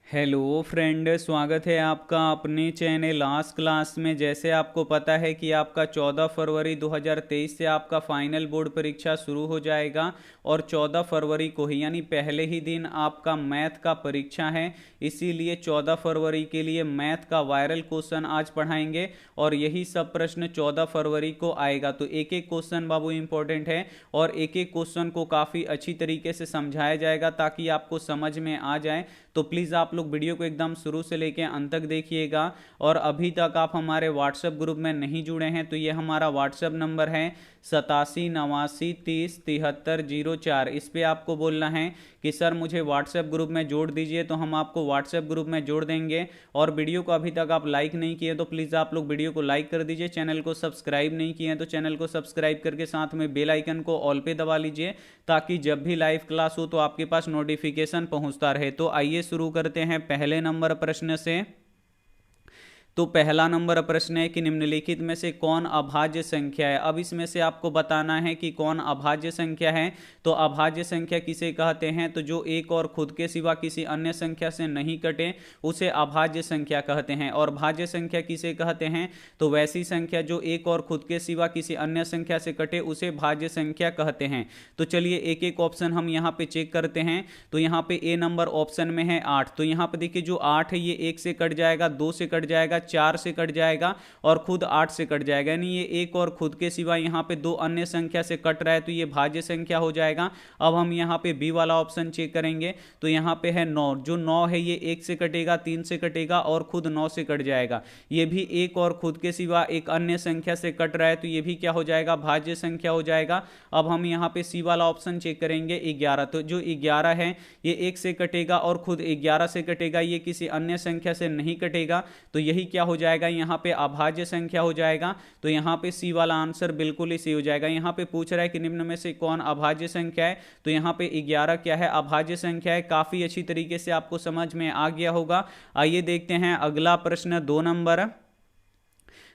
Hello friend, स्वागत है आपका अपने चैनल लास्ट क्लास में। जैसे आपको पता है कि आपका 14 फरवरी 2023 से आपका फाइनल बोर्ड परीक्षा शुरू हो जाएगा और 14 फरवरी को ही यानी पहले ही दिन आपका मैथ का परीक्षा है। इसीलिए 14 फरवरी के लिए मैथ का वायरल क्वेश्चन आज पढ़ाएंगे और यही सब प्रश्न 14 फरवरी को आएगा। तो एक एक क्वेश्चन बाबू इंपॉर्टेंट है और एक एक क्वेश्चन को काफ़ी अच्छी तरीके से समझाया जाएगा ताकि आपको समझ में आ जाए। तो प्लीज़ आप लोग वीडियो को एकदम शुरू से लेकर अंत तक देखिएगा। और अभी तक आप हमारे व्हाट्सएप ग्रुप में नहीं जुड़े हैं तो ये हमारा व्हाट्सएप नंबर है 8789307304। इस पर आपको बोलना है कि सर मुझे व्हाट्सएप ग्रुप में जोड़ दीजिए, तो हम आपको व्हाट्सएप ग्रुप में जोड़ देंगे। और वीडियो को अभी तक आप लाइक नहीं किए तो प्लीज़ आप लोग वीडियो को लाइक कर दीजिए। चैनल को सब्सक्राइब नहीं किए हैं तो चैनल को सब्सक्राइब करके साथ में बेल आइकन को ऑल पे दबा लीजिए ताकि जब भी लाइव क्लास हो तो आपके पास नोटिफिकेशन पहुंचता रहे। तो आइए शुरू करते हैं पहले नंबर प्रश्न से। तो पहला नंबर प्रश्न है कि निम्नलिखित में से कौन अभाज्य संख्या है। अब इसमें से आपको बताना है कि कौन अभाज्य संख्या है। तो अभाज्य संख्या किसे कहते हैं? तो जो एक और खुद के सिवा किसी अन्य संख्या से नहीं कटे उसे अभाज्य संख्या कहते हैं। और भाज्य संख्या किसे कहते हैं? तो वैसी संख्या जो एक और खुद के सिवा किसी अन्य संख्या से कटे उसे भाज्य संख्या कहते हैं। तो चलिए एक एक ऑप्शन हम यहाँ पे चेक करते हैं। तो यहाँ पे ए नंबर ऑप्शन में है 8। तो यहाँ पे देखिए जो 8 है ये 1 से कट जाएगा, 2 से कट जाएगा, 4 से कट जाएगा और खुद 8 से कट जाएगा। यानी ये एक और खुद के सिवा यहाँ पे दो अन्य संख्या से कट रहा है तो ये भाज्य संख्या हो जाएगा। अब हम यहाँ पे बी वाला ऑप्शन चेक करेंगे। तो यहाँ पे है 9। जो 9 है ये 1 से कटेगा, 3 से कटेगा और खुद 9 से कट जाएगा। ये भी एक और खुद के सिवा एक अन्य संख्या से कट रहा है तो ये भी क्या हो जाएगा? भाज्य संख्या हो जाएगा। अब हम यहाँ पे सी वाला ऑप्शन चेक करेंगे 11। तो जो 11 है ये 1 से कटेगा और खुद 11 से कटेगा, ये किसी अन्य संख्या से नहीं कटेगा तो यही क्या हो जाएगा? यहाँ पे अभाज्य संख्या हो जाएगा। तो यहाँ पे सी वाला आंसर बिल्कुल ही सही हो जाएगा। यहाँ पे पूछ रहा है कि निम्न में से कौन अभाज्य संख्या है। तो यहाँ पे 11 क्या है? अभाज्य संख्या है। काफी अच्छी तरीके से आपको समझ में आ गया होगा। आइए देखते हैं अगला प्रश्न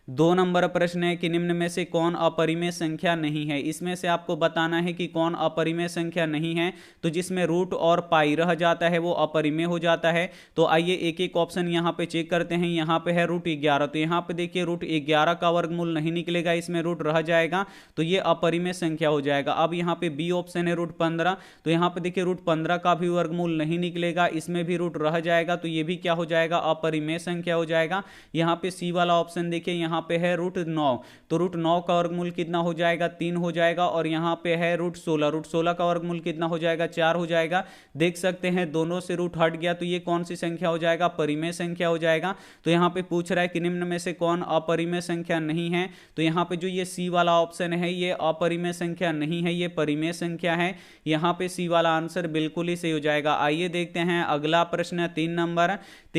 2 नंबर प्रश्न है कि निम्न में से कौन अपरिमेय संख्या नहीं है। इसमें से आपको बताना है कि कौन अपरिमेय संख्या नहीं है। तो जिसमें रूट और पाई रह जाता है वो अपरिमेय हो जाता है। तो आइए एक एक ऑप्शन यहाँ पे चेक करते हैं। यहाँ पे है रूट 11। तो यहाँ पे देखिए रूट 11 का वर्गमूल नहीं निकलेगा, इसमें रूट रह जाएगा तो ये अपरिमेय संख्या हो जाएगा। अब यहाँ पे बी ऑप्शन है रूट 15। तो यहाँ पे देखिए रूट 15 का भी वर्गमूल नहीं निकलेगा, इसमें भी रूट रह जाएगा तो ये भी क्या हो जाएगा? अपरिमेय संख्या हो जाएगा। यहाँ पे सी वाला ऑप्शन देखिए, यहाँ पे है रूट 9। तो रूट 9 का वर्गमूल कितना हो जाएगा? 3 हो जाएगा। और यहाँ पे है रूट 16। रूट 16 का वर्गमूल कितना हो जाएगा? 4 हो जाएगा। देख सकते हैं दोनों से रूट हट गया तो ये कौन सी संख्या हो जाएगा? परिमेय संख्या हो जाएगा। तो यहाँ पे पूछ रहा है कि निम्न में से कौन अपरिमेय संख्या नहीं है। तो यहाँ पे जो ये सी वाला ऑप्शन है ये अपरिमेय संख्या नहीं है, ये परिमेय संख्या है। यहाँ पे सी वाला आंसर बिल्कुल ही सही हो जाएगा। आइए देखते हैं अगला प्रश्न 3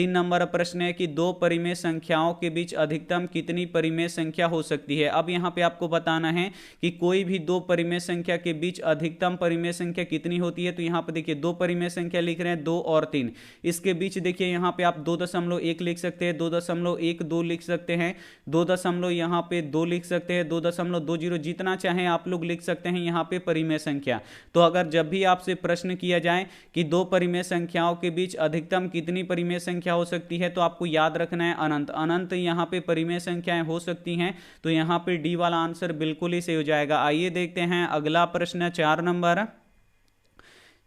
नंबर प्रश्न है कि दो परिमेय संख्याओं के बीच अधिकतम कितनी परिमेय संख्या हो सकती है। अब यहाँ पे आपको बताना है कि कोई भी दो परिमेय संख्या के बीच अधिकतम परिमेय संख्या कितनी होती है। तो यहाँ पे देखिए दो परिमेय संख्या लिख रहे हैं 2 और 3। इसके बीच देखिए यहाँ पे आप 2.1 लिख सकते हैं, 2.12 लिख सकते हैं, 2 यहाँ पे 2 लिख सकते हैं, 2.20, जितना चाहे आप लोग लिख सकते हैं यहाँ पे परिमेय संख्या। तो अगर जब भी आपसे प्रश्न किया जाए कि दो परिमेय संख्याओं के बीच अधिकतम कितनी परिमेय संख्या हो सकती है तो आपको याद रखना है अनंत। अनंत यहाँ पे परिमेय संख्याएं हो सकती हैं। तो यहाँ पे डी वाला आंसर बिल्कुल ही सही हो जाएगा। आइए देखते हैं अगला प्रश्न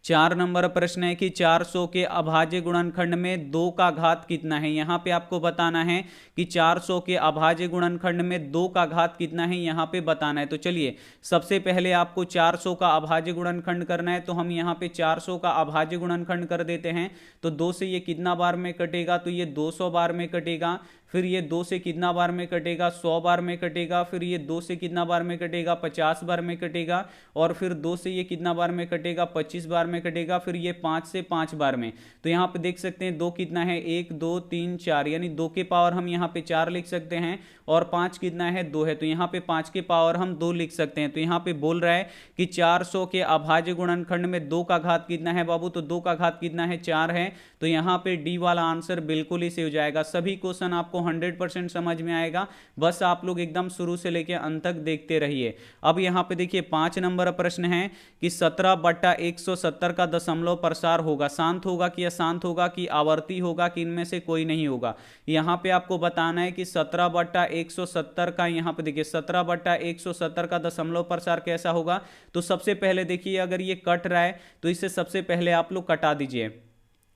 4 नंबर प्रश्न है कि 400 के अभाज्य गुणनखंड में 2 का घात कितना है। यहाँ पे आपको बताना है कि 400 के अभाज्य गुणनखंड में 2 का घात कितना है, यहाँ पे बताना है। तो चलिए सबसे पहले आपको 400 का अभाज्य गुणनखंड करना है। तो हम यहाँ पे 400 का अभाज्य गुणनखंड कर देते हैं। तो 2 से ये कितना बार में कटेगा? तो ये 200 बार में कटेगा। फिर ये 2 से कितना बार में कटेगा? 100 बार में कटेगा। फिर ये 2 से कितना बार में कटेगा? 50 बार में कटेगा। और फिर 2 से ये कितना बार में कटेगा? 25 बार में कटेगा। फिर ये 5 से 5 बार में। तो यहाँ पे देख सकते हैं 2 कितना है? 1 2 3 4, यानी 2 के पावर हम यहाँ पे 4 लिख सकते हैं। और 5 कितना है? 2 है। तो यहाँ पे 5 के पावर हम 2 लिख सकते हैं। तो यहाँ पे बोल रहा है कि 400 के अभाज्य गुणनखंड में 2 का घात कितना है बाबू? तो 2 का घात कितना है? 4 है। तो यहाँ पे डी वाला आंसर बिल्कुल ही सही हो जाएगा। सभी क्वेश्चन आपको 100% समझ में आएगा, बस आप लोग एकदम शुरू से लेकर अंत तक देखते रहिए। अब यहाँ पे देखिए 5 नंबर प्रश्न है कि 17/170 170 का दशमलव प्रसार होगा, शांत होगा कि अशांत होगा कि आवर्ती होगा कि इनमें से कोई नहीं होगा। यहां पे आपको बताना है कि 17/170 का, यहां पे देखिए 17/170 का दशमलव प्रसार कैसा होगा। तो सबसे पहले देखिए अगर ये कट रहा है तो इसे सबसे पहले आप लोग कटा दीजिए।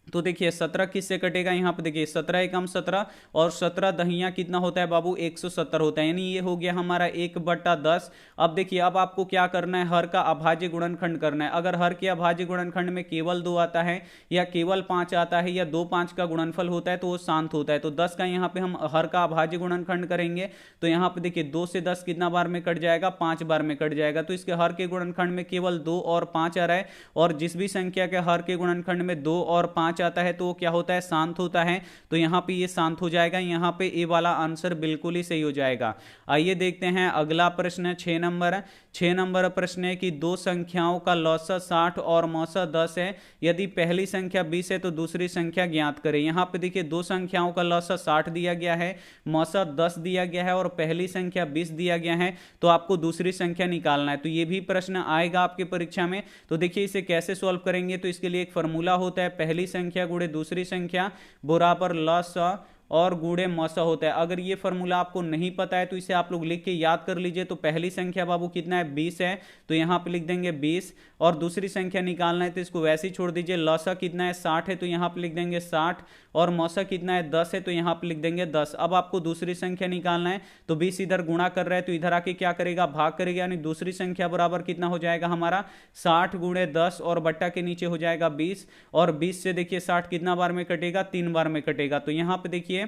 तो देखिए 17 किससे कटेगा, यहाँ पे देखिए 17 एकम 17 और 17 दहिया कितना होता है बाबू 170 होता है, यानी ये हो गया हमारा 1/10। अब देखिए अब आपको क्या करना है, हर का अभाज्य गुणनखंड करना है। अगर हर के अभाज्य गुणनखंड में केवल 2 आता है या केवल 5 आता है या 2 5 का गुणनफल होता है तो वो शांत होता है। तो 10 का यहाँ पे हम हर का अभाज्य गुणनखंड करेंगे तो यहाँ पे देखिए 2 से 10 कितना बार में कट जाएगा, 5 बार में कट जाएगा। तो इसके हर के गुणनखंड में केवल 2 और 5 आ रहा है, और जिस भी संख्या के हर के गुणनखंड में 2 और 5 आता है तो वो क्या होता है, शांत होता है। तो यहां पे ये शांत हो जाएगा, यहां पे ए वाला आंसर बिल्कुल ही सही हो जाएगा। आइए देखते हैं अगला प्रश्न 6 नंबर। 6 नंबर प्रश्न है कि दो संख्याओं का लौसा 60 और मौसा 10 है, यदि पहली संख्या 20 है तो दूसरी संख्या ज्ञात करें। यहां पे देखिए दो संख्याओं का लौसा 60 दिया गया है, मौसा 10 दिया गया है और पहली संख्या 20 दिया गया है, तो आपको दूसरी संख्या निकालना है। तो ये भी प्रश्न आएगा आपके परीक्षा में। तो देखिए इसे कैसे सॉल्व करेंगे, तो इसके लिए एक फॉर्मूला होता है, पहली संख्या गुणे दूसरी संख्या बराबर लॉसा और गुणे मौसा होता है। अगर ये फॉर्मूला आपको नहीं पता है तो इसे आप लोग लिख के याद कर लीजिए। तो पहली संख्या बाबू कितना है, 20 है, तो यहां पे लिख देंगे 20, और दूसरी संख्या निकालना है तो इसको वैसे ही छोड़ दीजिए। लौसा कितना है 60 है, तो यहां पे लिख देंगे 60, और मौसा कितना है 10 है, तो यहां पे लिख देंगे 10। अब आपको दूसरी संख्या निकालना है, तो 20 इधर गुणा कर रहा है तो इधर आके क्या करेगा, भाग करेगा, यानी दूसरी संख्या बराबर कितना हो जाएगा हमारा 60 गुणे 10 और बट्टा के नीचे हो जाएगा 20, और 20 से देखिए 60 कितना बार में कटेगा, 3 बार में कटेगा। तो यहां पे देखिए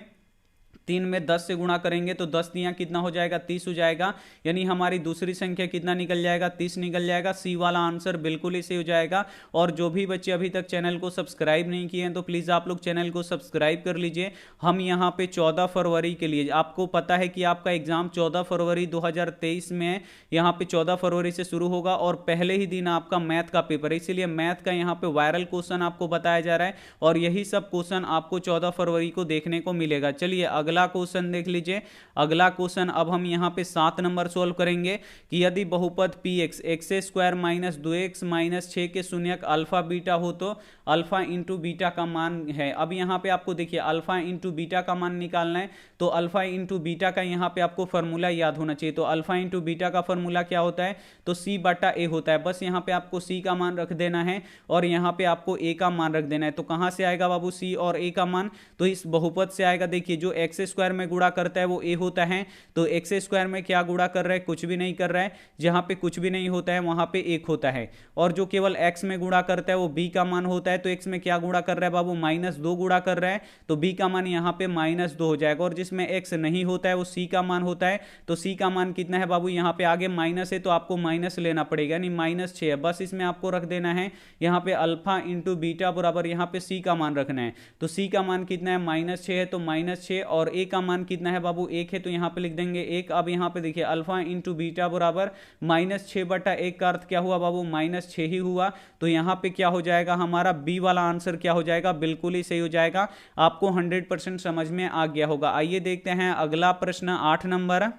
3 में 10 से गुणा करेंगे तो 10 दिया कितना हो जाएगा, 30 हो जाएगा, यानी हमारी दूसरी संख्या कितना निकल जाएगा, 30 निकल जाएगा। सी वाला आंसर बिल्कुल ही सही हो जाएगा। और जो भी बच्चे अभी तक चैनल को सब्सक्राइब नहीं किए हैं तो प्लीज आप लोग चैनल को सब्सक्राइब कर लीजिए। हम यहाँ पे 14 फरवरी के लिए, आपको पता है कि आपका एग्जाम 14 फरवरी 2023 में यहाँ पे 14 फरवरी से शुरू होगा, और पहले ही दिन आपका मैथ का पेपर है, इसीलिए मैथ का यहाँ पे वायरल क्वेश्चन आपको बताया जा रहा है, और यही सब क्वेश्चन आपको 14 फरवरी को देखने को मिलेगा। चलिए अगला क्वेश्चन देख लीजिए। अगला क्वेश्चन अब हम यहां पे 7 नंबर सोल्व करेंगे कि यदि बहुपद px x² minus 2x minus 6 के शून्यक अल्फा बीटा हो तो अल्फा इंटू बीटा का मान है। अब यहां पे आपको देखिए अल्फा इंटू बीटा का मान निकालना है, तो अल्फा इंटू बीटा का यहां पे आपको फॉर्मूला याद होना चाहिए। तो अल्फा इंटू बीटा का फॉर्मूला क्या होता है, तो c बटा a होता है। बस यहां पे आपको c का मान रख देना है और यहां पे आपको a का मान रख देना है। तो कहां से आएगा बाबू c और a का मान, तो इस बहुपद से आएगा। देखिए जो x² में गुणा करता है वो a होता है, तो x² में क्या गुणा कर रहा है, कुछ भी नहीं कर रहा है। जहां पे कुछ भी नहीं होता है वहां पे 1 होता है, और जो केवल x में गुणा करता है वो b का मान होता है। तो x में क्या गुणा कर रहा है बाबू, -2 गुणा कर रहा है, तो b का मान यहां पे -2 हो जाएगा। और जिसमें x नहीं होता है वो c का मान होता है, तो c का मान कितना है बाबू, यहां पे आगे माइनस है तो आपको माइनस लेना पड़ेगा, यानी -6 है। बस इसमें आपको रख देना है यहां पे अल्फा इंटू बीटा बराबर यहां पे c का मान रखना है। तो c का मान कितना है, -6 है, तो -6, और a का मान कितना है बाबू, 1 है, तो यहां पे लिख देंगे 1। अब यहां पे देखिए अल्फा इंटू बीटा बराबर -6 बटा 1 का अर्थ क्या हुआ बाबू, -6 ही हुआ। तो यहां पे क्या हो जाएगा हमारा बी वाला आंसर क्या हो जाएगा, बिल्कुल ही सही हो जाएगा। आपको 100% समझ में आ गया होगा। आइए देखते हैं अगला प्रश्न 8 नंबर।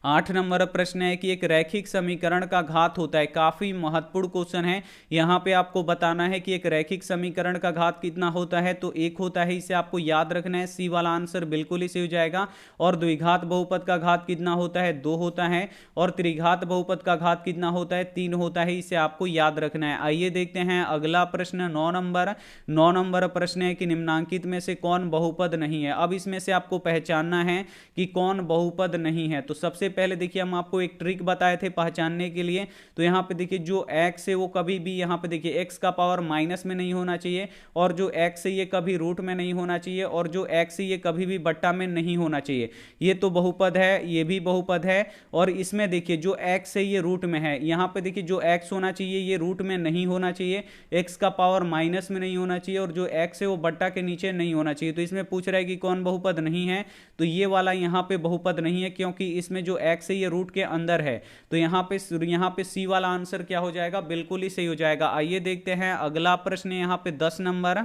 8 नंबर प्रश्न है कि एक रैखिक समीकरण का घात होता है। काफी महत्वपूर्ण क्वेश्चन है। यहां पे आपको बताना है कि एक रैखिक समीकरण का घात कितना होता है, तो 1 होता है, इसे आपको याद रखना है। सी वाला आंसर बिल्कुल ही सही हो जाएगा। और द्विघात बहुपद का घात कितना होता है, 2 होता है, और त्रिघात बहुपद का घात कितना होता है, 3 होता है, इसे आपको याद रखना है। आइए देखते हैं अगला प्रश्न 9 नंबर। 9 नंबर प्रश्न है कि निम्नांकित में से कौन बहुपद नहीं है। अब इसमें से आपको पहचानना है कि कौन बहुपद नहीं है। तो सबसे पहले देखिए हम आपको एक ट्रिक बताए थे पहचानने के लिए। तो यहां पे देखिए जो x है वो कभी भी यहां पे देखिए x का पावर माइनस में नहीं होना चाहिए, और जो x है ये कभी रूट में नहीं होना चाहिए, और जो x है ये कभी भी बट्टा में नहीं होना चाहिए। ये तो बहुपद है, ये भी बहुपद है। और इसमें देखिए जो x है ये रूट में है, यहां पे देखिए जो x होना चाहिए ये रूट में नहीं होना चाहिए, x का पावर माइनस में नहीं होना चाहिए, और जो x है वो बट्टा के नीचे नहीं होना चाहिए। तो इसमें पूछ रहा है कि कौन बहुपद नहीं है, तो ये वाला यहां पे बहुपद नहीं है, क्योंकि इसमें जो x है ये रूट के अंदर है। तो यहां पे सी वाला आंसर क्या हो जाएगा, बिल्कुल ही सही हो जाएगा। आइए देखते हैं अगला प्रश्न यहां पे 10 नंबर।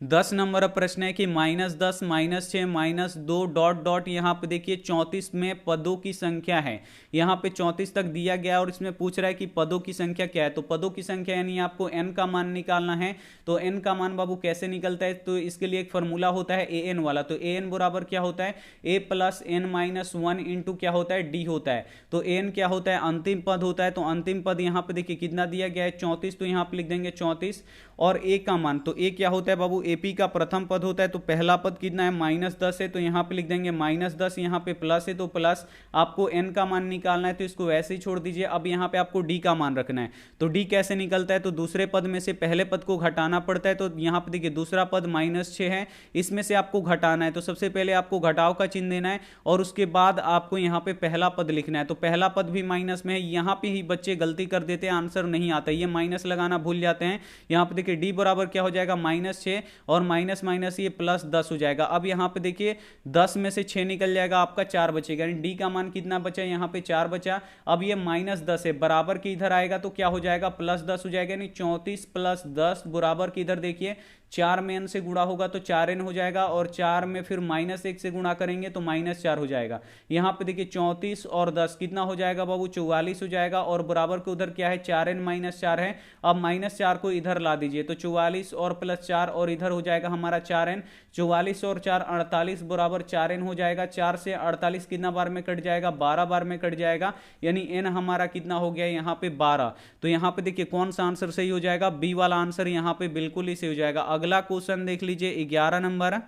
10 नंबर प्रश्न है कि -10 -6 -2 डॉट डॉट यहाँ पे देखिए 34 में पदों की संख्या है। यहाँ पे 34 तक दिया गया और इसमें पूछ रहा है कि पदों की संख्या क्या है। तो पदों की संख्या यानी आपको n का मान निकालना है। तो n का मान बाबू कैसे निकलता है, तो इसके लिए एक फॉर्मूला होता है an वाला। तो an बराबर क्या होता है, a plus n minus 1 into क्या होता है, d होता है। तो an क्या होता है, अंतिम पद होता है। तो अंतिम पद यहाँ पे देखिए कितना दिया गया है 34, तो यहाँ पे लिख देंगे 34। और a का मान, तो a क्या होता है बाबू, ap का प्रथम पद होता है। तो पहला पद कितना है, -10 है। तो यहाँ पे लिख देंगे -10, यहाँ पे प्लस है तो प्लस। आपको n का मान निकालना है तो इसको वैसे ही छोड़ दीजिए। अब यहाँ पे आपको d का मान रखना है। तो d कैसे निकलता है, तो दूसरे पद में से पहले पद को घटाना पड़ता है। तो यहाँ पे देखिए दूसरा पद -6 है, इसमें से आपको घटाना है। तो सबसे पहले आपको घटाव का चिन्ह देना है और उसके बाद आपको यहाँ पे पहला पद लिखना है। तो पहला पद भी माइनस में है। यहाँ पे ही बच्चे गलती कर देते हैं, आंसर नहीं आता, ये माइनस लगाना भूल जाते हैं। यहाँ पे देखिए d बराबर क्या हो जाएगा, -6 और माइनस माइनस ये +10 हो जाएगा। अब यहाँ पे देखिए 10 में से 6 निकल जाएगा, आपका 4 बचेगा। यानी d का मान कितना बचा, यहाँ पे 4 बचा। अब ये -10 है, बराबर के इधर आएगा तो क्या हो जाएगा, +10 हो जाएगा। यानी 34 + 10 बराबर के इधर देखिए 4 में n से गुणा होगा तो 4n हो जाएगा, और 4 में फिर -1 से गुणा करेंगे तो -4 हो जाएगा। यहाँ पे देखिए 34 और 10 कितना हो जाएगा बाबू, 44 हो जाएगा। और बराबर के उधर क्या है, 4n - 4 है। अब -4 को इधर ला दीजिए तो 44 और +4 और इधर हो जाएगा हमारा 4n। 44 और 4 48 बराबर 4n हो जाएगा। 4 से 48 कितना बार में कट जाएगा, 12 बार में कट जाएगा। यानी n हमारा कितना हो गया यहाँ पे 12। तो यहाँ पे देखिए कौन सा आंसर सही हो जाएगा, बी वाला आंसर यहाँ पे बिल्कुल ही सही हो जाएगा। अगला क्वेश्चन देख लीजिए 11 नंबर।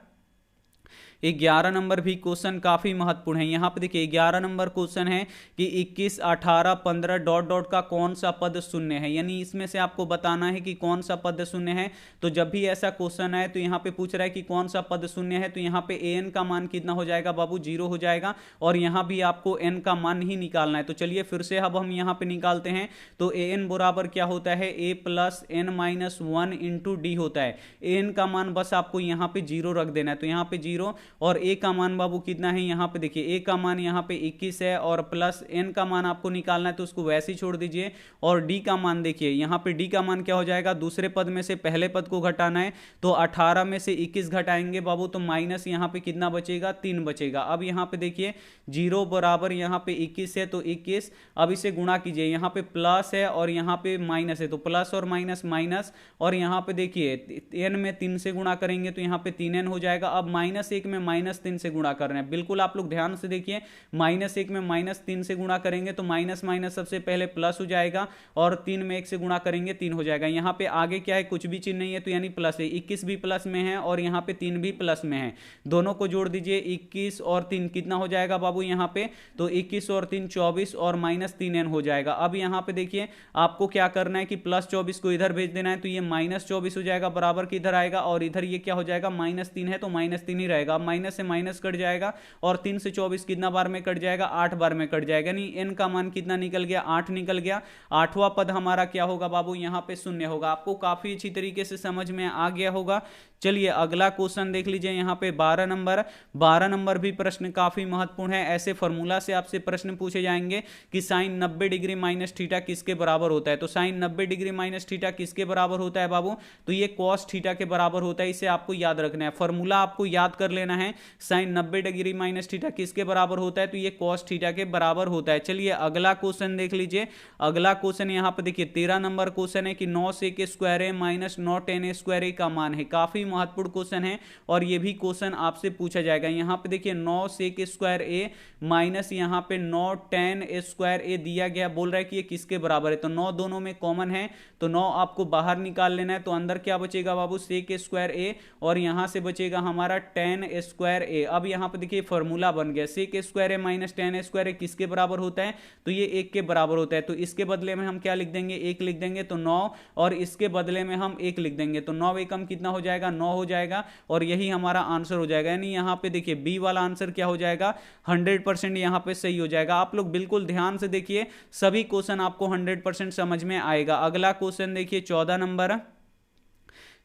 11 नंबर भी क्वेश्चन काफी महत्वपूर्ण है। यहाँ पे देखिए 11 नंबर क्वेश्चन है कि 21 18 15 डॉट डॉट का कौन सा पद शून्य है। यानी इसमें से आपको बताना है कि कौन सा पद शून्य है। तो जब भी ऐसा क्वेश्चन है तो यहाँ पे पूछ रहा है कि कौन सा पद शून्य है, तो यहाँ पे an का मान कितना हो जाएगा बाबू, 0 हो जाएगा। और यहाँ भी आपको n का मान ही निकालना है। तो चलिए फिर से अब हम यहाँ पे निकालते हैं। तो an बराबर क्या होता है, a plus n minus 1 into D होता है। an का मान बस आपको यहाँ पे 0 रख देना है। तो यहाँ पे 0 और a का मान बाबू कितना है, यहाँ पे देखिए a का मान यहाँ पे 21 है और प्लस n का मान आपको निकालना है तो उसको वैसे ही छोड़ दीजिए। और d का मान देखिए, यहाँ पे d का मान क्या हो जाएगा, दूसरे पद में से पहले पद को घटाना है। तो 18 में से 21 घटाएंगे बाबू तो माइनस यहाँ पे कितना बचेगा, 3 बचेगा। अब यहाँ पे देखिए 0 बराबर यहाँ पे 21 है तो 21। अब इसे गुणा कीजिए, यहाँ पे प्लस है और यहाँ पे माइनस है तो प्लस और माइनस माइनस। और यहाँ पे देखिए n में 3 से गुणा करेंगे तो यहाँ पे 3n हो जाएगा। अब -1 में -3 से गुणा कर रहे हैं, बिल्कुल आप लोग ध्यान से देखिए। -1 में -3 से गुणा करेंगे तो माइनस माइनस सबसे पहले प्लस हो जाएगा और 3 में 1 से गुणा करेंगे 3 हो जाएगा। यहाँ पे आगे क्या है, कुछ भी चिन्ह नहीं है तो यानी प्लस है। 21 भी प्लस में है और यहाँ पे 3 भी प्लस में है, दोनों को जोड़ दीजिए। 21 और 3 कितना हो जाएगा बाबू यहाँ पे, तो 21 और 3 24 और -3n हो जाएगा। अब यहाँ पे देखिए आपको क्या करना है कि +24 को इधर भेज देना है तो ये -24 हो जाएगा, बराबर की इधर आएगा। और इधर ये क्या हो जाएगा, -3 है तो -3 ही रहेगा। अब माइनस से माइनस कट जाएगा और 3 से 24 कितना बार में कट जाएगा, 8 बार में कट जाएगा। यानी n का मान कितना निकल गया, 8 निकल गया। 8वां पद हमारा क्या होगा बाबू, यहाँ पे 0 होगा। आपको काफी अच्छी तरीके से समझ में आ गया होगा। चलिए अगला क्वेश्चन देख लीजिए, यहाँ पे 12 नंबर। 12 नंबर भी प्रश्न काफी महत्वपूर्ण है। ऐसे फॉर्मूला से आपसे प्रश्न पूछे जाएंगे कि साइन 90 डिग्री माइनस थीटा किसके बराबर होता है। तो साइन 90 डिग्री माइनस थीटा किसके बराबर होता है बाबू, तो ये कॉस थीटा के बराबर होता है। इसे आपको याद रखना है, फॉर्मूला आपको याद कर लेना है। साइन 90 डिग्री माइनस थीटा किसके बराबर होता है, तो ये कॉस थीटा के बराबर होता है। चलिए अगला क्वेश्चन देख लीजिए। अगला क्वेश्चन यहाँ पे देखिए 13 नंबर क्वेश्चन है कि 9 sec square A minus 9 tan a square A का मान है। काफी महत्वपूर्ण क्वेश्चन है और ये भी क्वेश्चन आपसे पूछा जाएगा। यहाँ पे देखिए 9 sec स्क्वायर ए माइनस यहाँ पे 9 tan a स्क्वायर ए दिया गया, बोल रहा है कि ये किसके बराबर है। तो 9 दोनों में कॉमन है तो 9 आपको बाहर निकाल लेना है। तो अंदर क्या बचेगा बाबू, sec स्क्वायर ए और यहाँ से बचेगा हमारा tan a स्क्वायर ए। अब यहाँ पे देखिए फॉर्मूला बन गया, sec square A minus tan a square A किसके बराबर होता है, तो ये 1 के बराबर होता है। तो इसके बदले में हम क्या लिख देंगे, 1 लिख देंगे तो 9, और इसके बदले में हम 1 लिख देंगे तो 9 एकम कितना हो जाएगा, 9 हो जाएगा। और यही हमारा आंसर हो जाएगा। यानी यहाँ पे देखिए बी वाला आंसर क्या हो जाएगा, 100% यहाँ पे सही हो जाएगा। आप लोग बिल्कुल ध्यान से देखिए, सभी क्वेश्चन आपको 100% समझ में आएगा। अगला क्वेश्चन देखिए 14 नंबर।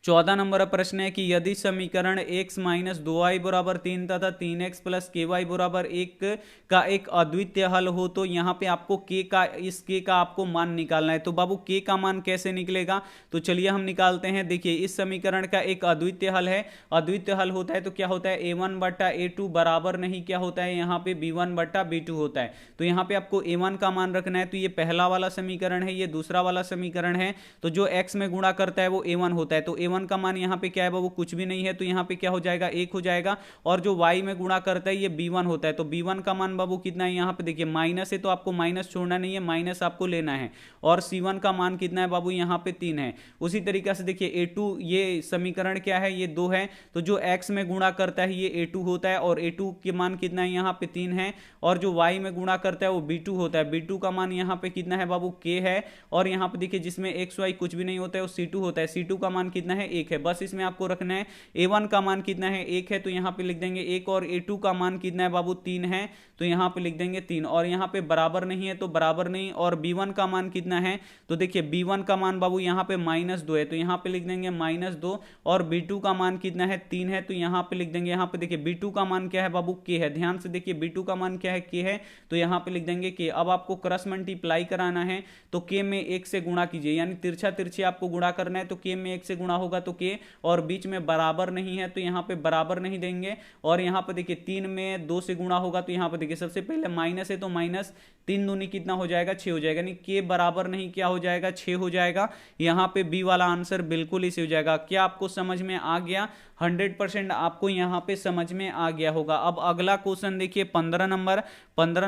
14 नंबर प्रश्न है कि यदि समीकरण x माइनस 2y बराबर 3 तथा 3x प्लस के वाई बराबर 1 का एक अद्वितीय हल हो तो यहाँ पे आपको इस k का आपको मान निकालना है। तो बाबू k का मान कैसे निकलेगा, तो चलिए हम निकालते हैं। देखिए इस समीकरण का एक अद्वितीय हल है, अद्वितीय हल होता है तो क्या होता है a1 बट्टा a2 बराबर नहीं क्या होता है यहाँ पे b1 बट्टा b2 होता है। तो यहाँ पे आपको a1 का मान रखना है, तो ये पहला वाला समीकरण है, ये दूसरा वाला समीकरण है। तो जो x में गुणा करता है वो a1 होता है, तो a1 का मान यहाँ पे क्या है बाबू, कुछ भी नहीं है, तो यहाँ पे क्या हो जाएगा 1 हो जाएगा। और जो y में गुणा करता है ये b1 होता है, तो b1 का मान बाबू कितना है, यहाँ पे देखिए माइनस है तो आपको माइनस छोड़ना नहीं है, माइनस आपको लेना है। और c1 का मान कितना है बाबू, यहाँ पे 3 है। उसी तरीके से देखिए a2, ये समीकरण क्या है, ये 2 है, तो जो x में गुणा करता है ये a2 होता है, और a2 के मान कितना है, यहाँ पे 3 है। और जो y में गुणा करता है वो b2 होता है, b2 का मान यहाँ पे कितना है बाबू, k है। और यहाँ पे देखिए जिसमें x y कुछ भी नहीं होता है वो c2 होता है, c2 का मान कितना है, 1 है। बस इसमें आपको रखना है a1 का मान कितना है, 1 है, तो यहाँ पे लिख देंगे 1। और a2 का मान कितना है बाबू, 3 है, तो यहाँ पे लिख देंगे 3। और यहाँ पे बराबर नहीं है तो बराबर नहीं। और b1 का मान कितना है, तो देखिए b1 का मान बाबू यहाँ पे -2 है, तो यहाँ पे लिख देंगे -2। और b2 का मान कितना है, 3 है, तो यहाँ पे लिख देंगे, यहाँ पे देखिए b2 का मान क्या है बाबू, k है। ध्यान से देखिए b2 का मान क्या है, k है, तो यहाँ पे लिख देंगे k। अब आपको क्रॉस मल्टीप्लाई कराना है तो k में 1 से गुणा कीजिए, यानी तिरछा तिरछी आपको गुणा करना है, तो k में 1 से गुणा होगा तो k। और बीच में बराबर नहीं है तो यहाँ पे बराबर नहीं देंगे। और यहाँ पे देखिए 3 में 2 से गुणा होगा, तो यहाँ पे देखिए सबसे पहले माइनस है तो माइनस 3 दूनी कितना हो जाएगा, 6 हो जाएगा, यानी k बराबर नहीं क्या हो जाएगा, 6 हो जाएगा। यहाँ पे बी वाला आंसर बिल्कुल इसी हो जाएगा। क्या आपको समझ में आ गया, 100% आपको यहाँ पे समझ में आ गया होगा। अब अगला क्वेश्चन देखिए 15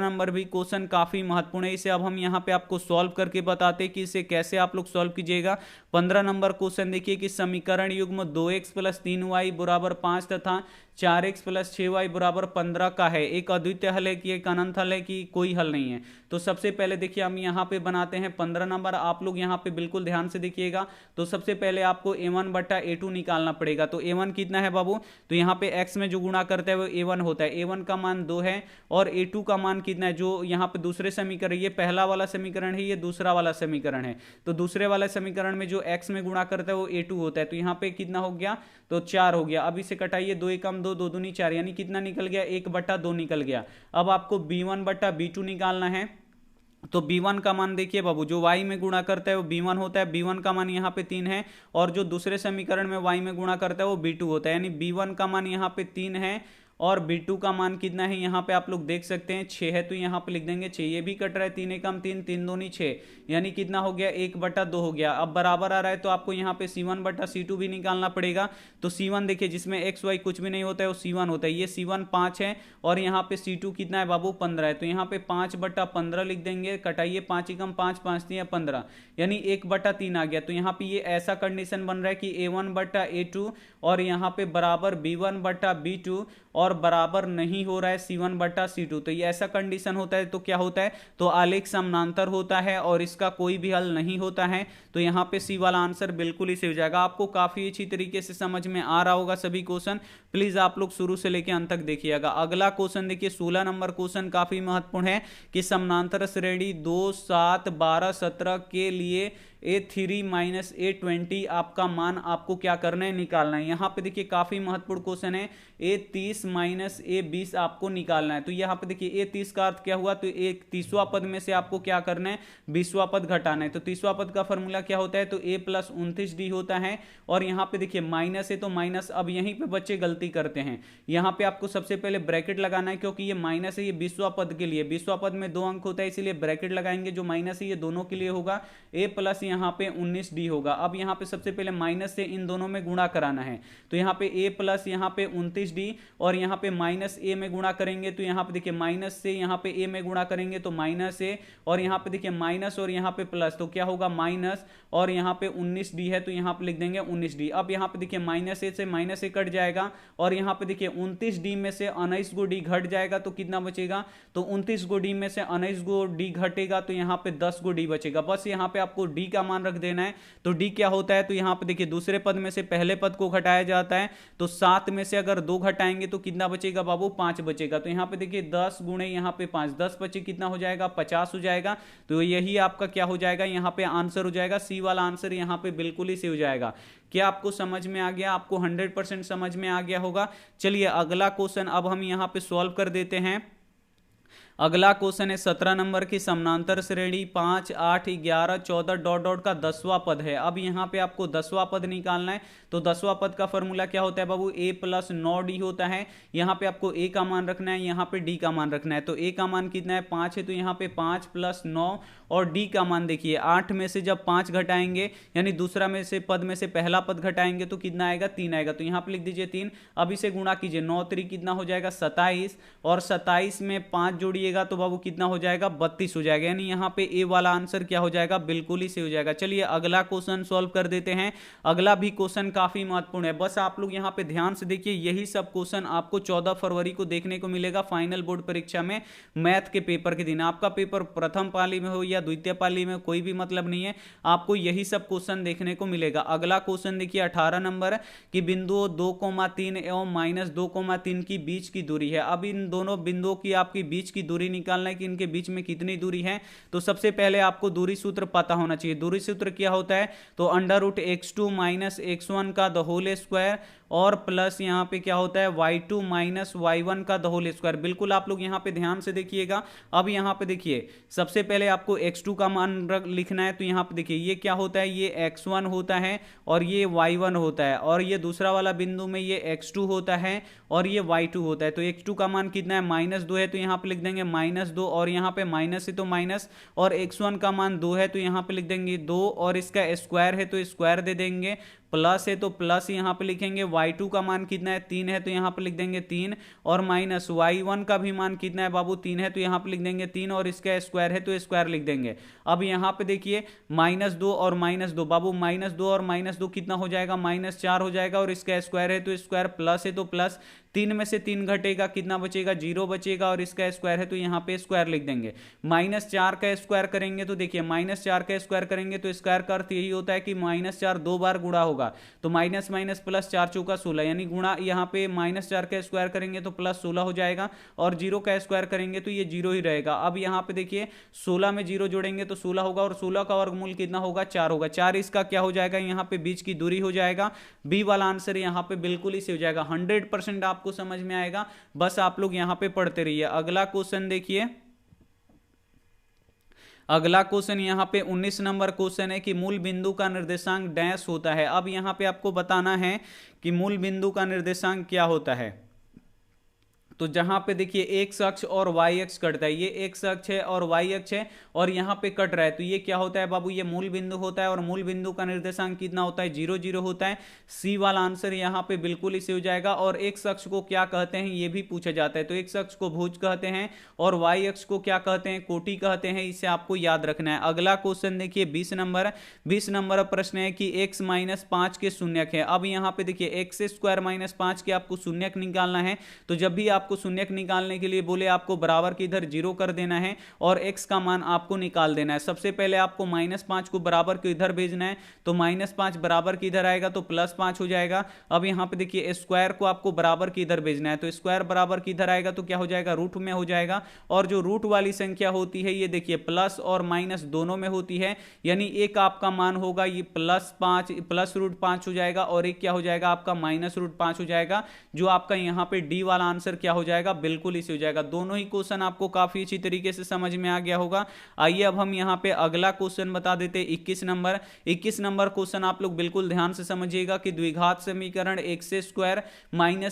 नंबर भी क्वेश्चन काफी महत्वपूर्ण है, इसे अब हम यहाँ पे आपको सॉल्व करके बताते हैं कि इसे कैसे आप लोग सॉल्व कीजिएगा। 15 नंबर क्वेश्चन देखिए कि समीकरण युग्म 2x प्लस 3y बराबर 5 तथा 4x प्लस 6y बराबर 15 का है, एक अद्वितीय हल है कि एक अनंत हल है कि कोई हल नहीं है। तो सबसे पहले देखिए हम यहाँ पे बनाते हैं 15 नंबर, आप लोग यहाँ पे बिल्कुल ध्यान से देखिएगा। तो सबसे पहले आपको a1 बट्टा a2 निकालना पड़ेगा। तो a1 कितना है बाबू, तो यहाँ पे x में जो गुणा करता है वो a1 होता है, a1 का मान 2 है। और a2 का मान कितना है, जो यहाँ पे दूसरे समीकरण, ये पहला वाला समीकरण है, ये दूसरा वाला समीकरण है। तो दूसरे वाला समीकरण में जो x में गुणा करता है वो a2 होता है, तो यहाँ पे कितना हो गया, तो 4 हो गया। अब इसे कटाइए, 2 एकम 2, 2 दूनी 4, यानी कितना निकल गया, 1/2 निकल गया। अब आपको b1 बट्टा b2 निकालना है। तो b1 का मान देखिए बाबू, जो y में गुणा करता है वो b1 होता है, b1 का मान यहाँ पे 3 है। और जो दूसरे समीकरण में y में गुणा करता है वो b2 होता है, यानी b1 का मान यहाँ पे 3 है। और b2 का मान कितना है, यहाँ पे आप लोग देख सकते हैं 6 है, तो यहाँ पे लिख देंगे 6। ये भी कट रहा है, 3 एकम 3, 3 दूनी 6, यानी कितना हो गया, 1/2 हो गया। अब बराबर आ रहा है तो आपको यहाँ पे c1 बट्टा c2 भी निकालना पड़ेगा। तो c1 देखिए जिसमें x y कुछ भी नहीं होता है वो c1 होता है, ये c1 5 है। और यहाँ पे c2 कितना है बाबू, 15 है, तो यहाँ पे 5/15 लिख देंगे, कटाइए, 5 एकम 5, 5 3 15, यानी 1/3 आ गया। तो यहाँ पे ये ऐसा कंडीशन बन रहा है कि a1 बट्टा a2 और यहाँ पे बराबर b1 बट्टा b2 और बराबर नहीं हो रहा है c1 बट्टा c2। तो ये ऐसा कंडीशन होता है तो क्या होता है, तो आलेख समानांतर होता है और इसका कोई भी हल नहीं होता है। तो यहाँ पे सी वाला आंसर बिल्कुल ही सही हो जाएगा। आपको काफी अच्छी तरीके से समझ में आ रहा होगा सभी क्वेश्चन, प्लीज आप लोग शुरू से लेकर अंत तक देखिएगा। अगला क्वेश्चन देखिए 16 नंबर क्वेश्चन काफी महत्वपूर्ण है कि समानांतर श्रेणी 2, 7, 12, 17 के लिए a3 माइनस a20 आपका मान आपको क्या करना है, निकालना है। यहाँ पे देखिए काफी महत्वपूर्ण क्वेश्चन है, a30 माइनस a20 आपको निकालना है। तो यहाँ पे देखिए a30 का अर्थ क्या हुआ, तो एक 30वां पद में से आपको क्या करना है, 20वां पद घटाना है। तो 30वां पद का फॉर्मूला क्या होता है, तो a प्लस 29d होता है। और यहाँ पे देखिए माइनस है तो माइनस, अब यहीं पे बच्चे गलती करते हैं, यहाँ पे आपको सबसे पहले ब्रैकेट लगाना है, क्योंकि ये माइनस है, ये 20वां पद के लिए, 20वां पद में 2 अंक होता है, इसीलिए ब्रैकेट लगाएंगे। जो माइनस है ये दोनों के लिए होगा, a प्लस यहाँ पे 19d होगा। अब यहाँ पे सबसे पहले माइनस से इन दोनों में गुणा कराना है, तो यहाँ पे a प्लस यहाँ पे 29d और यहाँ पे माइनस a में गुणा करेंगे, तो यहाँ पे देखिए माइनस से यहाँ पे a में गुणा करेंगे तो माइनस a, और यहाँ पे देखिए माइनस और यहाँ पे प्लस, तो क्या होगा माइनस, और यहाँ पे 19d है तो यहाँ पे लिख देंगे 19d। अब यहाँ पे देखिए माइनस a से माइनस a कट जाएगा, और यहाँ पे देखिए 29d में से 19 को d घट जाएगा, तो कितना बचेगा, तो 29 को d में से 19 को d घटेगा, तो यहाँ पे 10 को d बचेगा। बस यहाँ पे आपको d का का मान रख देना है। तो डी क्या होता है, तो यहां पे देखिए दूसरे पद में से पहले पद को घटाया जाता है, तो 7 में से अगर 2 घटाएंगे तो कितना बचेगा बाबू, 5 बचेगा। तो यहां पे देखिए 10 गुणे यहां पे 5, 10 बचे कितना हो जाएगा, 50 हो जाएगा। तो यही आपका क्या हो जाएगा, यहां पे आंसर हो जाएगा, सी वाला आंसर यहां पे बिल्कुल ही सही हो जाएगा। क्या आपको समझ में आ गया, आपको 100% समझ में आ गया होगा। चलिए अगला क्वेश्चन अब हम यहां पे सॉल्व कर देते हैं। अगला क्वेश्चन है 17 नंबर की समानांतर श्रेणी 5, 8, 11, 14 डॉट डॉट का 10वां पद है। अब यहां पे आपको 10वां पद निकालना है। तो 10वां पद का फॉर्मूला क्या होता है बाबू, a प्लस 9d होता है। यहां पे आपको a का मान रखना है, यहां पे d का मान रखना है। तो a का मान कितना है, 5 है, तो यहां पे 5 प्लस 9, और d का मान देखिए 8 में से जब 5 घटाएंगे, यानी दूसरा में से पद में से पहला पद घटाएंगे तो कितना आएगा, 3 आएगा। तो यहां पे लिख दीजिए 3। अब इसे गुणा कीजिए, 9 3 कितना हो जाएगा, 27, और 27 में 5 जोड़िएगा तो बाबू कितना हो जाएगा, 32 हो जाएगा। यानी यहां पे ए वाला आंसर क्या हो जाएगा, बिल्कुल ही सही हो जाएगा। चलिए अगला क्वेश्चन सॉल्व कर देते हैं। अगला भी क्वेश्चन काफी महत्वपूर्ण है, बस आप लोग यहां पे ध्यान से देखिए। यही सब क्वेश्चन आपको 14 फरवरी को देखने को मिलेगा फाइनल बोर्ड परीक्षा में, मैथ के पेपर के दिन। आपका पेपर प्रथम पाली में हो या द्वितीय पाली में, कोई भी मतलब नहीं है, आपको यही सब क्वेश्चन देखने को मिलेगा। अगला क्वेश्चन देखिए 18 नंबर की बिंदुओं 2,3 एवं -2,3 की बीच की दूरी है। अब इन दोनों बिंदुओं की आपकी बीच की दूरी निकालना है कि इनके बीच में कितनी दूरी है। तो सबसे पहले आपको दूरी सूत्र पता होना चाहिए। दूरी सूत्र क्या होता है, तो √x2 - x1 का द होल स्क्वायर, और प्लस यहां पे क्या होता है y2 - y1 का द होल स्क्वायर। बिल्कुल आप लोग यहां पे ध्यान से देखिएगा। अब यहां पे देखिए सबसे पहले आपको x2 का मान लिखना है। तो यहां पे देखिए ये क्या होता है, ये x1 होता है और ये y1 होता है, और ये दूसरा वाला बिंदु में ये x2 होता है और ये y2 होता है। तो x2 का मान कितना है, -2 है, तो यहां पे लिख देंगे -2, और यहां पे माइनस है तो माइनस, और x1 का मान 2 है तो यहां पे लिख देंगे 2, और इसका स्क्वायर है तो स्क्वायर दे देंगे, प्लस है तो प्लस यहां पे लिखेंगे। y2 का मान कितना है, 3 है, तो यहां पे लिख देंगे 3, और माइनस y1 का भी मान कितना है बाबू, 3 है, तो यहां पे लिख देंगे 3, और इसका स्क्वायर है तो स्क्वायर लिख देंगे। अब यहां पे देखिए -2 और -2 बाबू, -2 और -2 कितना हो जाएगा, -4 हो जाएगा, और इसका स्क्वायर है तो स्क्वायर, प्लस है तो प्लस, 3 में से 3 घटेगा कितना बचेगा, 0 बचेगा, और इसका स्क्वायर है तो यहां पे स्क्वायर लिख देंगे। -4 का स्क्वायर करेंगे तो देखिए -4 का स्क्वायर करेंगे तो स्क्वायर का अर्थ यही होता है कि -4 दो बार गुणा होगा, तो माइनस माइनस प्लस 4 चौका 16, यानी गुणा यहां पे -4 का स्क्वायर करेंगे तो प्लस 16 हो जाएगा, और 0 का स्क्वायर करेंगे तो ये 0 ही रहेगा। अब यहां पे देखिए 16 में 0 जोड़ेंगे तो 16 होगा, और 16 का वर्गमूल कितना होगा, 4 होगा। 4 इसका क्या हो जाएगा, यहां पे बीच की दूरी हो जाएगा। बी वाला आंसर यहां पे बिल्कुल ही सही हो जाएगा। 100% आपको समझ में आएगा, बस आप लोग यहां पे पढ़ते रहिए। अगला क्वेश्चन देखिए, अगला क्वेश्चन यहां पे 19 नंबर क्वेश्चन है कि मूल बिंदु का निर्देशांक डैश होता है। अब यहां पे आपको बताना है कि मूल बिंदु का निर्देशांक क्या होता है। तो जहां पे देखिए एक्स अक्ष और वाई अक्ष कटता है, ये एक्स अक्ष है और वाई अक्ष है, और यहां पे कट रहा है, तो ये क्या होता है बाबू, ये मूल बिंदु होता है, और मूल बिंदु का निर्देशांक कितना होता है, 0 0 होता है। सी वाला आंसर यहां पे बिल्कुल ही सही हो जाएगा। और एक्स अक्ष को क्या कहते हैं ये भी पूछा जाता है, तो एक्स अक्ष को भुज कहते हैं, और वाई अक्ष को क्या कहते हैं, कोटि कहते हैं। इसे आपको याद रखना है। अगला क्वेश्चन देखिए 20 नंबर प्रश्न है कि x - 5 के शून्यक है। अब यहां पे देखिए x² - 5 के आपको शून्यक निकालना है। तो जब भी आपको शून्यक निकालने के लिए बोले, आपको बराबर के इधर 0 कर देना है और x का मान आपको निकाल देना है। सबसे पहले आपको -5 को बराबर के इधर भेजना है, तो -5 बराबर के इधर आएगा तो +5 हो जाएगा। अब यहां पे देखिए स्क्वायर को आपको बराबर के इधर भेजना है, तो स्क्वायर बराबर के इधर आएगा तो क्या हो जाएगा, रूट में हो जाएगा। और जो रूट वाली संख्या होती है ये देखिए प्लस और माइनस दोनों में होती है, यानी एक आपका मान होगा ये +5 +√5 हो जाएगा, और एक क्या हो जाएगा आपका -√5 हो जाएगा। जो आपका यहां पे डी वाला आंसर क्या हो जाएगा, बिल्कुल इसी हो जाएगा। दोनों ही क्वेश्चन आपको काफी अच्छी तरीके से समझ में आ गया होगा। आइए अब हम यहां पे अगला क्वेश्चन बता देते 21 नंबर क्वेश्चन आप लोग बिल्कुल ध्यान से समझिएगा कि द्विघात समीकरण x²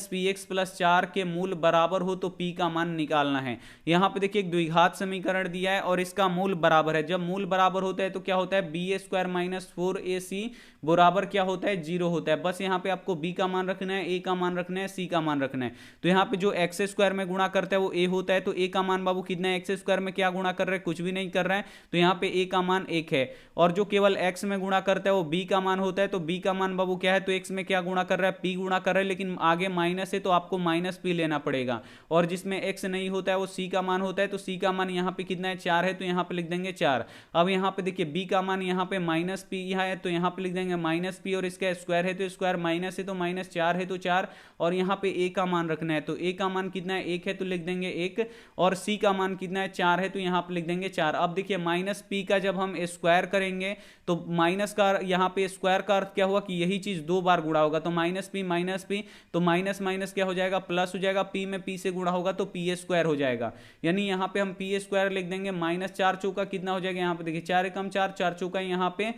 - px + 4 के मूल बराबर हो तो p का मान निकालना है। यहां पे देखिए एक द्विघात समीकरण दिया है और इसका मूल बराबर है। जब मूल बराबर होता है तो क्या होता है, b² - 4ac बराबर क्या होता है, 0 होता है। बस यहां पे आपको b का मान रखना है, a का मान रखना है, c का मान रखना है। तो यहां पे जो x² एक्स स्क्वायर में गुणा करता है वो ए होता है। तो ए का मान बाबू कितना है, एक्स स्क्वायर में क्या गुणा कर रहा है, कुछ भी नहीं कर रहा है, तो यहाँ पे ए का मान 1 है। और जो केवल एक्स में गुणा करता है वो बी का मान होता है। तो बी का मान बाबू क्या है, तो एक्स में क्या गुणा कर रहा है, पी गुणा कर रहा है, लेकिन आगे माइनस है तो आपको माइनस पी लेना पड़ेगा। और जिसमें एक्स नहीं होता है वो सी का मान होता है। तो सी का मान यहाँ पे कितना है, 4 है, तो यहाँ पे लिख देंगे 4। अब यहाँ पे देखिए बी का मान यहाँ पे माइनस पी है, तो यहाँ पे लिख देंगे माइनस पी, और इसका स्क्वायर है तो स्क्वायर, माइनस है तो माइनस, 4 है तो 4, और यहाँ पे ए का मान रखना है। तो ए का मान कितना है, 1 है, तो लिख देंगे 1, और सी का मान कितना है, 4 है, तो यहाँ पे लिख देंगे 4। अब देखिए माइनस पी का जब हम स्क्वायर करेंगे तो माइनस का यहाँ पे स्क्वायर का अर्थ क्या हुआ कि यही चीज 2 बार गुणा होगा। तो माइनस पी, तो माइनस माइनस क्या हो जाएगा, प्लस हो जाएगा, पी में पी से गुणा होगा तो पी स्क्वायर हो जाएगा। यानी यहाँ पे हम पी स्क्वायर लिख देंगे, माइनस 4 चौका कितना हो जाएगा, यहाँ पे देखिए 4 एकम 4, 4 चौका यहाँ पे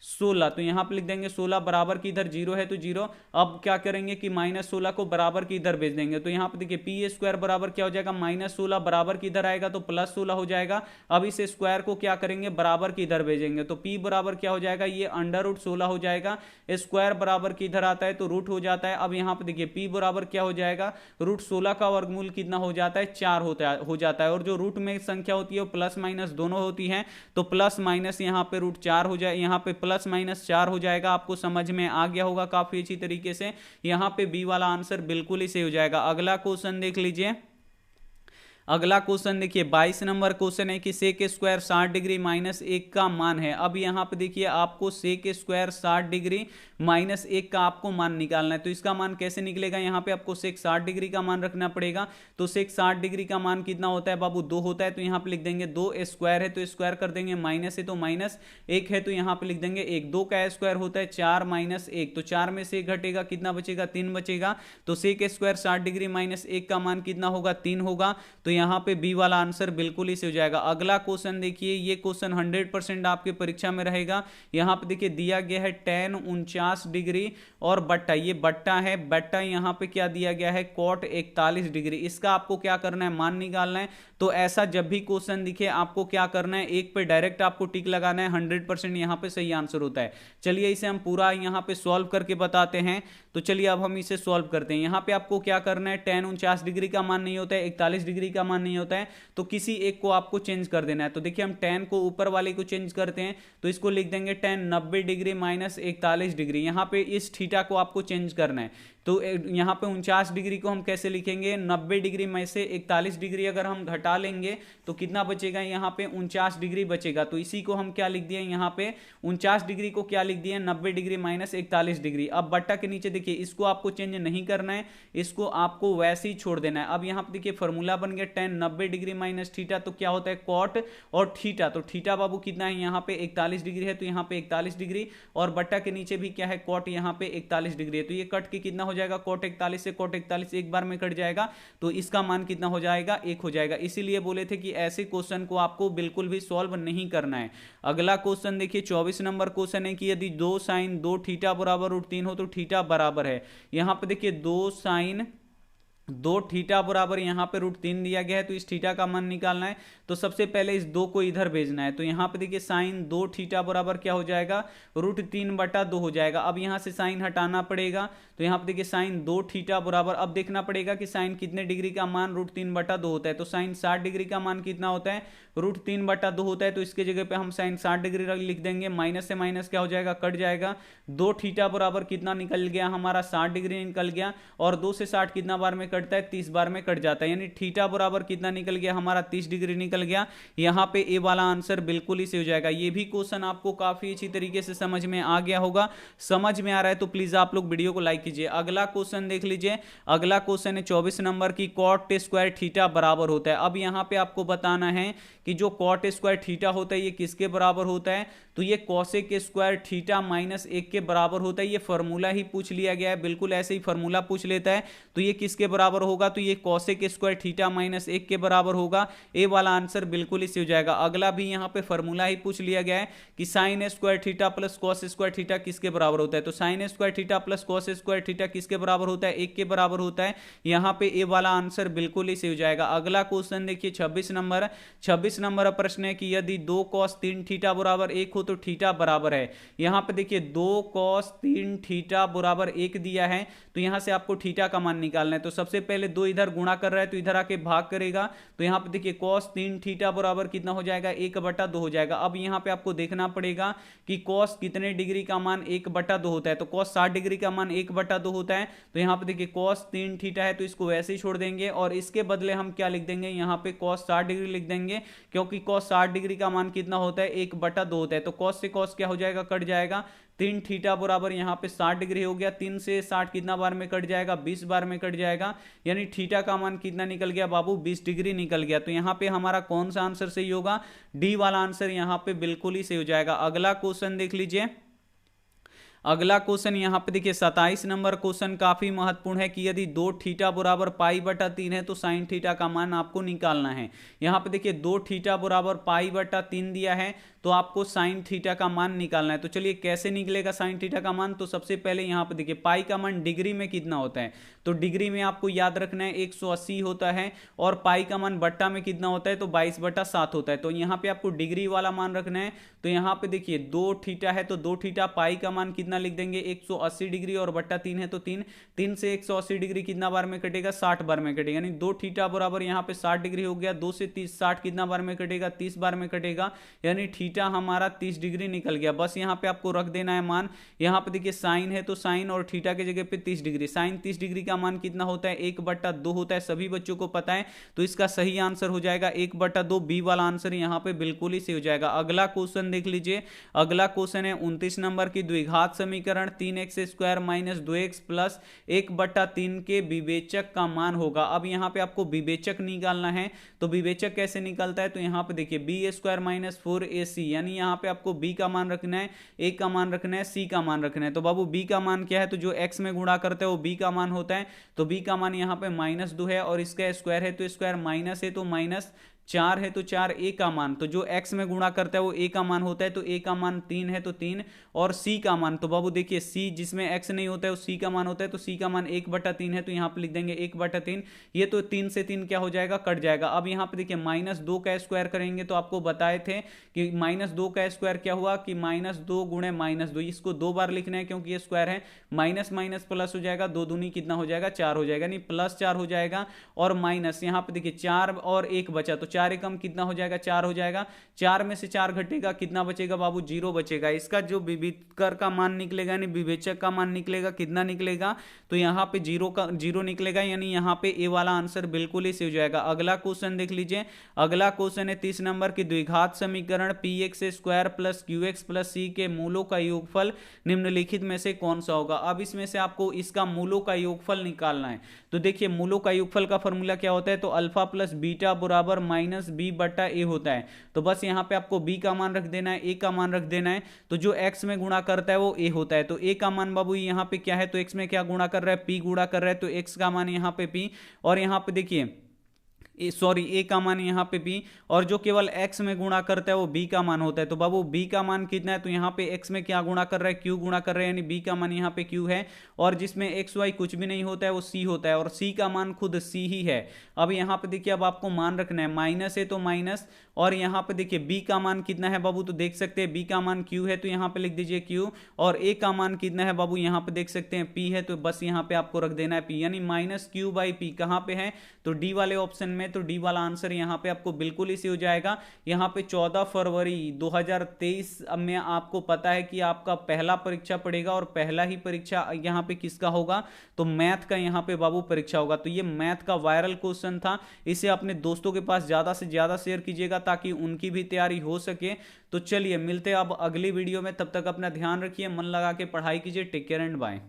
16, तो यहाँ पे लिख देंगे 16, बराबर की इधर 0 है तो 0। अब क्या करेंगे कि माइनस 16 को बराबर की इधर भेज देंगे। तो यहाँ पे देखिए पी स्क्वायर बराबर क्या हो जाएगा, माइनस 16, बराबर की इधर आएगा तो प्लस 16 हो जाएगा। अब इस स्क्वायर को क्या करेंगे, बराबर की इधर भेजेंगे। तो पी बराबर क्या हो जाएगा, ये अंडर रूट 16 हो जाएगा। स्क्वायर बराबर की इधर आता है तो रूट हो जाता है। अब यहाँ पे देखिए पी बराबर क्या हो जाएगा, रूट 16 का वर्गमूल कितना हो जाता है, 4 हो जाता है। और जो रूट में संख्या होती है वो प्लस माइनस दोनों होती है, तो प्लस माइनस यहाँ पे रूट 4 हो जाए, यहाँ पे प्लस माइनस 4 हो जाएगा। आपको समझ में आ गया होगा काफी अच्छी तरीके से। यहाँ पे बी वाला आंसर बिल्कुल ही सही हो जाएगा। अगला क्वेश्चन देख लीजिए। अगला क्वेश्चन देखिए 22 नंबर क्वेश्चन है कि सेक स्क्वायर 60 डिग्री माइनस 1 का मान है। अब यहाँ पे देखिए आपको सेक स्क्वायर 60 डिग्री माइनस 1 का आपको मान निकालना है। तो इसका मान कैसे निकलेगा, यहाँ पे आपको सेक 60 डिग्री का मान रखना पड़ेगा। तो सेक 60 डिग्री का मान कितना होता है बाबू, 2 होता है। तो यहाँ पे लिख देंगे 2, स्क्वायर है तो स्क्वायर कर देंगे, माइनस है तो माइनस, 1 है तो यहाँ पे लिख देंगे 1। 2 का स्क्वायर होता है 4 माइनस 1, तो 4 में से घटेगा, कितना बचेगा, 3 बचेगा। तो सेक स्क्वायर 60 डिग्री माइनस 1 का मान कितना होगा, 3 होगा। तो यहाँ पे बी वाला आंसर बिल्कुल ही सही हो जाएगा। अगला क्वेश्चन देखिए, ये क्वेश्चन 100% आपके परीक्षा में रहेगा। यहाँ पे देखिए दिया गया है tan 49 डिग्री और बट्टा, ये बट्टा है, बट्टा यहाँ पे क्या दिया गया है, cot 41 डिग्री। इसका आपको क्या करना है, मान निकालना है। तो ऐसा जब भी क्वेश्चन दिखे आपको क्या करना है, एक पे डायरेक्ट आपको टिक लगाना है, 100% यहाँ पे सही आंसर होता है। चलिए इसे हम पूरा यहाँ पे सॉल्व करके बताते हैं। तो चलिए अब हम इसे सॉल्व करते हैं। यहाँ पे आपको क्या करना है, tan 49 डिग्री का मान नहीं होता है, 41 डिग्री का मान नहीं होता है, तो किसी एक को आपको चेंज कर देना है। तो देखिए हम tan को ऊपर वाले को चेंज करते हैं, तो इसको लिख देंगे tan 90 डिग्री माइनस 41 डिग्री। यहाँ पे इस थीटा को आपको चेंज करना है। तो यहाँ पे 49 डिग्री को हम कैसे लिखेंगे, 90 डिग्री में से 41 डिग्री अगर हम घटा लेंगे तो कितना बचेगा, यहाँ पे 49 डिग्री बचेगा। तो इसी को हम क्या लिख दिए, यहाँ पे 49 डिग्री को क्या लिख दिए, 90 डिग्री माइनस 41 डिग्री। अब बट्टा के नीचे देखिए इसको आपको चेंज नहीं करना है, इसको आपको वैसे ही छोड़ देना है। अब यहाँ पे देखिए फॉर्मूला बन गया tan 90 डिग्री माइनस थीटा, तो क्या होता है कॉट और थीटा। तो थीटा बाबू कितना है, यहाँ पे 41 डिग्री है, तो यहाँ पे 41 डिग्री, और बट्टा के नीचे भी क्या है कॉट, यहाँ पे 41 डिग्री है। तो ये कट के कितना हो जाएगा, cot 41 से cot 41 एक बार में कट जाएगा, तो इसका मान कितना हो जाएगा, 1 हो जाएगा। इसीलिए बोले थे कि ऐसे क्वेश्चन को आपको बिल्कुल भी सॉल्व नहीं करना है। अगला क्वेश्चन देखिए 24 नंबर क्वेश्चन है कि यदि 2 sin 2 थीटा बराबर √3 हो तो थीटा बराबर है। यहाँ पे देखिए 2 sin 2 थीटा बराबर यहाँ पे √3 दिया गया है, तो इस थीटा का मान निकालना है। तो सबसे पहले इस 2 को इधर भेजना है। तो यहाँ पे देखिए साइन 2 थीटा बराबर क्या हो जाएगा, √3/2 हो जाएगा। अब यहाँ से साइन हटाना पड़ेगा, तो यहाँ पे देखिए साइन 2 थीटा बराबर, अब देखना पड़ेगा कि साइन कितने डिग्री का मान √3/2 होता है। तो साइन 60 डिग्री का मान कितना होता है, √3/2 होता है। तो इसके जगह पे हम साइन 60 डिग्री लिख देंगे, माइनस से माइनस क्या हो जाएगा, कट जाएगा। 2 थीटा बराबर कितना निकल गया हमारा, 60 डिग्री निकल गया, और 2 से 60 कितना बार में कटता है, 30 बार में कट जाता है। यानी थीटा बराबर कितना निकल गया हमारा, 30 डिग्री निकल गया। यहाँ पे ए वाला आंसर बिल्कुल ही सही हो जाएगा। ये भी क्वेश्चन आपको काफी अच्छी तरीके से समझ में आ गया होगा। समझ में आ रहा है तो प्लीज आप लोग वीडियो को लाइक कीजिए। अगला क्वेश्चन देख लीजिए। अगला क्वेश्चन है 24 नंबर की cot स्क्वायर थीटा बराबर होता है। अब यहाँ पे आपको बताना है कि जो cot स्क्वायर थीटा होता है ये किसके बराबर होता है, तो ये cosec स्क्वायर थीटा माइनस 1 के बराबर होता है। ये फॉर्मूला ही पूछ लिया गया है, बिल्कुल ऐसे ही फॉर्मूला पूछ लेता है। तो ये किसके बराबर होगा, तो ये cosec स्क्वायर थीटा माइनस 1 के बराबर होगा। ए वाला आंसर बिल्कुल ही सही हो जाएगा। अगला भी यहाँ पे फॉर्मूला ही पूछ लिया गया है कि sine square theta plus cos square theta किसके बराबर होता है। तो sine square theta plus cos square theta किसके बराबर होता है, 1 के बराबर होता है। यहाँ पे ए वाला आंसर बिल्कुल ही सही हो जाएगा। अगला क्वेश्चन देखिए 26 नंबर प्रश्न है कि यदि 2 cos 3 थीटा बराबर 1 हो तो थीटा बराबर है। यहाँ पे देखिए 2 cos 3 थीटा बराबर 1 दिया है, तो यहाँ से आपको थीटा का मान निकालना है। तो सबसे सबसे पहले 2 इधर गुणा कर रहा है तो इधर आके भाग करेगा, तो यहाँ पे देखिए cos 3 थीटा बराबर कितना हो जाएगा 1/2 हो जाएगा। अब यहाँ पे आपको देखना पड़ेगा कि cos कितने डिग्री का मान 1/2 होता है, तो cos 60 डिग्री का मान 1/2 होता है। तो यहाँ पे देखिए cos 3 थीटा है तो इसको वैसे ही छोड़ देंगे और इसके बदले हम क्या लिख देंगे, यहाँ पे cos 60 डिग्री लिख देंगे, क्योंकि cos 60 डिग्री का मान कितना होता है 1/2 होता है। तो cos से cos क्या हो जाएगा, कट जाएगा। 3 थीटा बराबर यहाँ पे 60 डिग्री हो गया। 3 से 60 कितना बार में कट जाएगा, 20 बार में कट जाएगा, यानी थीटा का मान कितना निकल गया बाबू, 20 डिग्री निकल गया। तो यहाँ पे हमारा कौन सा आंसर सही होगा, डी वाला आंसर यहाँ पे बिल्कुल ही सही हो जाएगा। अगला क्वेश्चन देख लीजिए। अगला क्वेश्चन यहाँ पे देखिए 27 नंबर क्वेश्चन काफी महत्वपूर्ण है कि यदि 2 थीटा बराबर π/3 है तो साइन थीटा का मान आपको निकालना है। यहाँ पे देखिए 2 थीटा बराबर π/3 दिया है तो आपको साइन थीटा का मान निकालना है। तो चलिए कैसे निकलेगा साइन थीटा का मान, तो सबसे पहले यहाँ पे देखिए पाई का मान डिग्री में कितना होता है, तो डिग्री में आपको याद रखना है 180 होता है, और पाई का मान बट्टा में कितना होता है तो 22/7 होता है। तो यहाँ पे आपको डिग्री वाला मान रखना है। तो यहाँ पे देखिए 2 थीटा है तो 2 थीटा पाई का मान कितना लिख देंगे 180 डिग्री, और बट्टा 3 है तो 3 से 180 डिग्री कितना बार में कटेगा 60 बार में कटेगा, यानी 2 थीटा बराबर यहाँ पे 60 डिग्री हो गया। 2 से 30 60 कितना बार में कटेगा 30 बार में कटेगा, यानी थीटा हमारा 30 डिग्री निकल गया। बस यहाँ पे आपको रख देना है मान। यहाँ पे देखिए साइन है तो साइन और थीटा के जगह पे 30 डिग्री, साइन 30 डिग्री का मान कितना होता है 1/2 होता है, सभी बच्चों को पता है। तो इसका सही आंसर हो जाएगा 1/2, बी वाला आंसर यहाँ पे बिल्कुल ही सही हो जाएगा। अगला क्वेश्चन देख लीजिए। अगला क्वेश्चन है 29 नंबर की द्विघात समीकरण 3x² - 2x + 1/3 के विवेचक का मान होगा। अब यहाँ पे आपको विवेचक निकालना है, तो विवेचक कैसे निकलता है, तो यहाँ पे देखिए b² - 4ac, यानी यहाँ पे आपको b का मान रखना है, a का मान रखना है, c का मान रखना है। तो बाबू b का मान क्या है, तो जो x में गुणा करते हैं वो b का मान होता है। तो b का मान यहाँ पे -2 है, और इसका स्क्वायर है तो स्क्वायर माइनस है तो माइनस, 4 है तो 4 a का मान, तो जो x में गुणा करता है वो a का मान होता है। तो a का मान 3 है तो 3, और c का मान, तो बाबू देखिए c जिसमें x नहीं होता है वो c का मान होता है, तो c का मान 1/3 है, तो यहाँ पे लिख देंगे 1/3। ये तो 3 से 3 क्या हो जाएगा, कट जाएगा। अब यहाँ पे देखिए -2 का स्क्वायर करेंगे, तो आपको बताए थे कि -2 का स्क्वायर क्या हुआ कि -2 गुणे -2, इसको 2 बार लिखना है क्योंकि ये स्क्वायर है। माइनस माइनस प्लस हो जाएगा, 2 दूनी कितना हो जाएगा 4 हो जाएगा, नहीं +4 हो जाएगा, और माइनस यहाँ पे देखिए 4 और 1 बचा, तो 4 एकम कितना हो जाएगा 4 हो जाएगा। 4 में से 4 घटेगा, कितना बचेगा बाबू 0 बचेगा। इसका जो विवेचक का मान निकलेगा, यानी विवेचक का मान निकलेगा, कितना निकलेगा, तो यहाँ पे 0 निकलेगा, यानी यहाँ पे ए वाला आंसर बिल्कुल ही सही हो जाएगा। अगला क्वेश्चन देख लीजिए। अगला क्वेश्चन है 30 नंबर की द्विघात समीकरण px² + qx + c के मूलों का योगफल निम्नलिखित में से कौन सा होगा। अब इसमें से आपको इसका मूलों का योगफल निकालना है। तो देखिए मूलों का योगफल का फॉर्मूला क्या होता है, तो अल्फा + बीटा बराबर -b/a होता है। तो बस यहाँ पे आपको b का मान रख देना है, a का मान रख देना है। तो जो x में गुणा करता है वो a होता है, तो a का मान बाबू यहाँ पे क्या है, तो x में क्या गुणा कर रहा है, p गुणा कर रहा है, तो x का मान यहाँ पे p, और यहाँ पे देखिए ए का मान यहाँ पे b, और जो केवल x में गुणा करता है वो b का मान होता है। तो बाबू b का मान कितना है, तो यहाँ पे x में क्या गुणा कर रहा है, q गुणा कर रहा है, यानी b का मान यहाँ पे q है, और जिसमें x y कुछ भी नहीं होता है वो c होता है, और c का मान खुद c ही है। अब यहाँ पे देखिए अब आपको मान रखना है, माइनस है तो माइनस, और यहाँ पे देखिए b का मान कितना है बाबू, तो देख सकते हैं b का मान q है, तो यहाँ पे लिख दीजिए q, और a का मान कितना है बाबू, यहाँ पे देख सकते हैं p है, तो बस यहाँ पे आपको रख देना है p, यानी -q/p कहाँ पे है, तो डी वाले ऑप्शन में। तो डी वाला आंसर यहाँ पे आपको बिल्कुल इसी हो जाएगा। यहाँ पे 14 फरवरी 2023 में आपको पता है कि आपका पहला परीक्षा पड़ेगा, और पहला ही परीक्षा यहाँ पे किसका होगा, तो मैथ का यहाँ पे बाबू परीक्षा होगा। तो ये मैथ का वायरल क्वेश्चन था, इसे अपने दोस्तों के पास ज्यादा से ज्यादा शेयर कीजिएगा ताकि उनकी भी तैयारी हो सके। तो चलिए मिलते हैं अब अगली वीडियो में, तब तक अपना ध्यान रखिए, मन लगा के पढ़ाई कीजिए। Take care and bye.